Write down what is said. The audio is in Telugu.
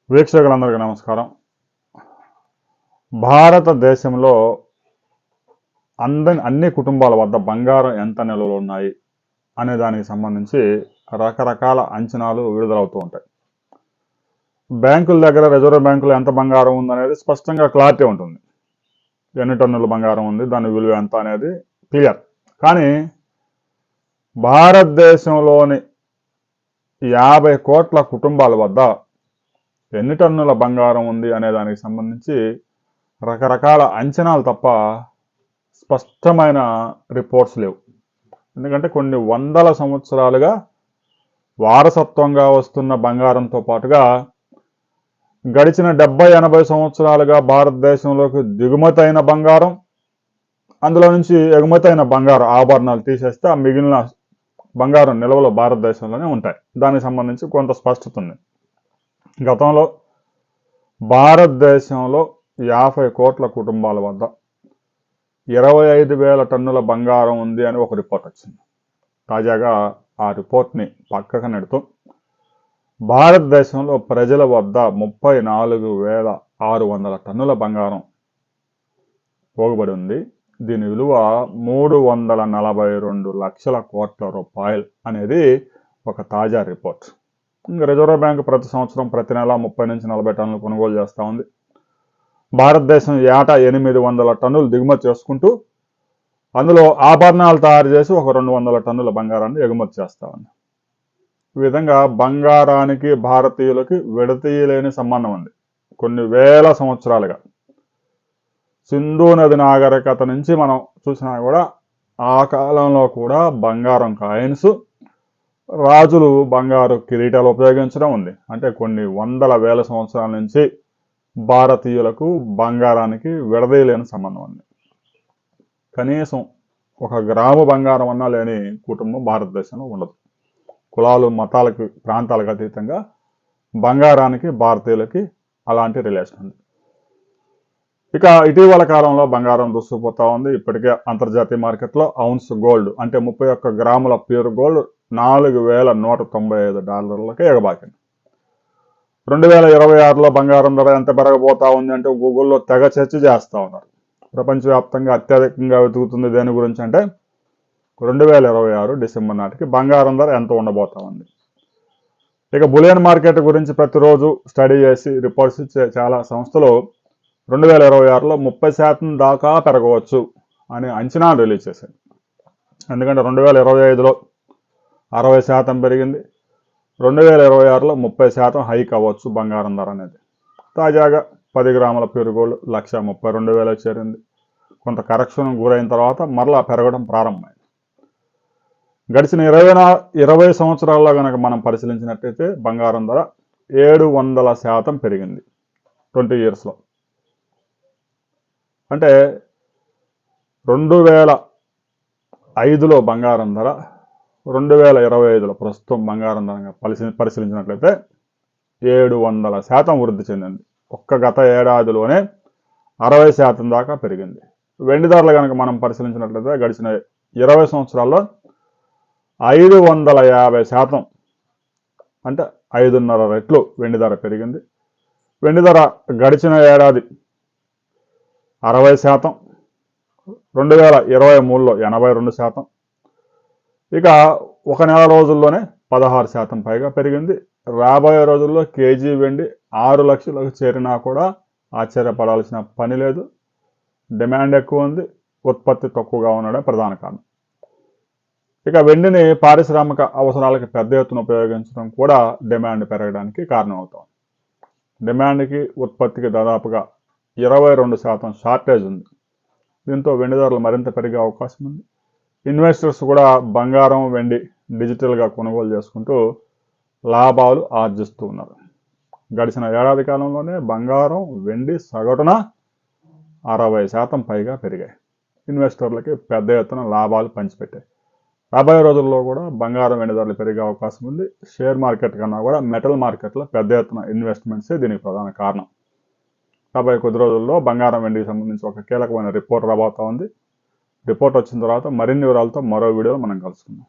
వీక్షకులందరికీ నమస్కారం. భారతదేశంలో అన్ని కుటుంబాల వద్ద బంగారం ఎంత నిల్వలు ఉన్నాయి అనే దానికి సంబంధించి రకరకాల అంచనాలు విడుదలవుతూ ఉంటాయి. బ్యాంకుల దగ్గర రిజర్వ్ బ్యాంకులో ఎంత బంగారం ఉందనేది స్పష్టంగా క్లారిటీ ఉంటుంది. ఎన్ని టన్నుల బంగారం ఉంది, దాని విలువ ఎంత అనేది క్లియర్. కానీ భారతదేశంలోని 50 కోట్ల కుటుంబాల వద్ద ఎన్ని టన్నుల బంగారం ఉంది అనే దానికి సంబంధించి రకరకాల అంచనాలు తప్ప స్పష్టమైన రిపోర్ట్స్ లేవు. ఎందుకంటే కొన్ని వందల సంవత్సరాలుగా వారసత్వంగా వస్తున్న బంగారంతో పాటుగా గడిచిన 70-80 సంవత్సరాలుగా భారతదేశంలోకి దిగుమతి అయిన బంగారం, అందులో నుంచి ఎగుమతి అయిన బంగారం ఆభరణాలు తీసేస్తే ఆ మిగిలిన బంగారం నిల్వలు భారతదేశంలోనే ఉంటాయి. దానికి సంబంధించి కొంత స్పష్టత ఉంది. గతంలో భారతదేశంలో 50 కోట్ల కుటుంబాల వద్ద 25,000 టన్నుల బంగారం ఉంది అని ఒక రిపోర్ట్ వచ్చింది. తాజాగా ఆ రిపోర్ట్ని పక్కకు నెడుతూ భారతదేశంలో ప్రజల వద్ద 34,600 టన్నుల బంగారం పోగుబడి ఉంది. దీని విలువ 342 లక్షల కోట్ల రూపాయలు అనేది ఒక తాజా రిపోర్ట్. ఇంకా రిజర్వ్ బ్యాంక్ ప్రతి సంవత్సరం ప్రతి నెల 30 నుంచి 40 టన్నులు కొనుగోలు చేస్తూ ఉంది. భారతదేశం ఏటా 800 టన్నులు దిగుమతి చేసుకుంటూ అందులో ఆభరణాలు తయారు చేసి ఒక 200 టన్నుల బంగారాన్ని ఎగుమతి చేస్తూ ఉంది. ఈ విధంగా బంగారానికి భారతీయులకి విడతీయలేని సంబంధం ఉంది. కొన్ని వేల సంవత్సరాలుగా సింధు నది నాగరికత నుంచి మనం చూసినా కూడా ఆ కాలంలో కూడా బంగారం కాయిన్స్, రాజులు బంగారు కిరీటాలు ఉపయోగించడం ఉంది. అంటే కొన్ని వందల వేల సంవత్సరాల నుంచి భారతీయులకు బంగారానికి విడదీయలేని సంబంధం ఉంది. కనీసం 1 గ్రాము బంగారం అన్నా లేని కుటుంబం భారతదేశంలో ఉండదు. కులాలు, మతాలకు, ప్రాంతాలకు అతీతంగా బంగారానికి భారతీయులకి అలాంటి రిలేషన్ ఉంది. ఇక ఇటీవల కాలంలో బంగారం దూసుకుపోతా ఉంది. ఇప్పటికే అంతర్జాతీయ మార్కెట్లో ఔన్స్ గోల్డ్ అంటే 31 గ్రాముల ప్యూర్ గోల్డ్ $4,195 ఎగబాకింది. 2026లో బంగారం ధర ఎంత పెరగబోతా ఉంది అంటే గూగుల్లో తెగ చర్చ చేస్తూ ఉన్నారు. ప్రపంచవ్యాప్తంగా అత్యధికంగా వెతుకుతుంది దేని గురించి అంటే 2026 డిసెంబర్ నాటికి బంగారం ధర ఎంత ఉండబోతా ఉంది. ఇక బులియన్ మార్కెట్ గురించి ప్రతిరోజు స్టడీ చేసి రిపోర్ట్స్ ఇచ్చే చాలా సంస్థలు 2026లో 30% దాకా పెరగవచ్చు అని అంచనా రిలీజ్ చేశాయి. ఎందుకంటే 2025లో 60% పెరిగింది, 2026లో 30% హైక్ అవ్వచ్చు బంగారం ధర అనేది. తాజాగా 10 గ్రాముల ప్యూర్ గోల్డ్ 132,000 చేరింది. కొంత కరెక్షన్ గురైన తర్వాత మరలా పెరగడం ప్రారంభమైంది. గడిచిన 20 సంవత్సరాల్లో కనుక మనం పరిశీలించినట్టయితే బంగారం ధర 700% పెరిగింది 20 ఇయర్స్లో. అంటే 2005లో బంగారం ధర 2025లో ప్రస్తుతం బంగారం ధర పరిశీలించినట్లయితే 700% వృద్ధి చెందింది. ఒక్క గత ఏడాదిలోనే 60% దాకా పెరిగింది. వెండి ధరలు కనుక మనం పరిశీలించినట్లయితే గడిచిన 20 సంవత్సరాల్లో 550% అంటే 5.5 రెట్లు వెండి ధర పెరిగింది. వెండి ధర గడిచిన ఏడాది 60%, 2023లో 82%, ఇక ఒక నెల రోజుల్లోనే 16% పైగా పెరిగింది. రాబోయే రోజుల్లో కేజీ వెండి 6 లక్షలకు చేరినా కూడా ఆశ్చర్యపడాల్సిన పని లేదు. డిమాండ్ ఎక్కువ ఉంది, ఉత్పత్తి తక్కువగా ఉండడం ప్రధాన కారణం. ఇక వెండిని పారిశ్రామిక అవసరాలకి పెద్ద ఎత్తున ఉపయోగించడం కూడా డిమాండ్ పెరగడానికి కారణమవుతుంది. డిమాండ్కి ఉత్పత్తికి దాదాపుగా 22% షార్టేజ్ ఉంది. దీంతో వెండి ధరలు మరింత పెరిగే అవకాశం ఉంది. ఇన్వెస్టర్స్ కూడా బంగారం, వెండి డిజిటల్గా కొనుగోలు చేసుకుంటూ లాభాలు ఆర్జిస్తూ ఉన్నారు. గడిచిన ఏడాది కాలంలోనే బంగారం, వెండి సగటున 60% పైగా పెరిగాయి. ఇన్వెస్టర్లకి పెద్ద ఎత్తున లాభాలు పంచిపెట్టాయి. రాబోయే రోజుల్లో కూడా బంగారం, వెండి ధరలు పెరిగే అవకాశం ఉంది. షేర్ మార్కెట్ కన్నా కూడా మెటల్ మార్కెట్లో పెద్ద ఎత్తున ఇన్వెస్ట్మెంట్సే దీనికి ప్రధాన కారణం. రాబోయే కొద్ది రోజుల్లో బంగారం, వెండికి సంబంధించి ఒక కీలకమైన రిపోర్ట్ రాబోతా ఉంది. రిపోర్ట్ వచ్చిన తర్వాత మరిన్ని వివరాలతో మరో వీడియోలో మనం కలుసుకుందాం.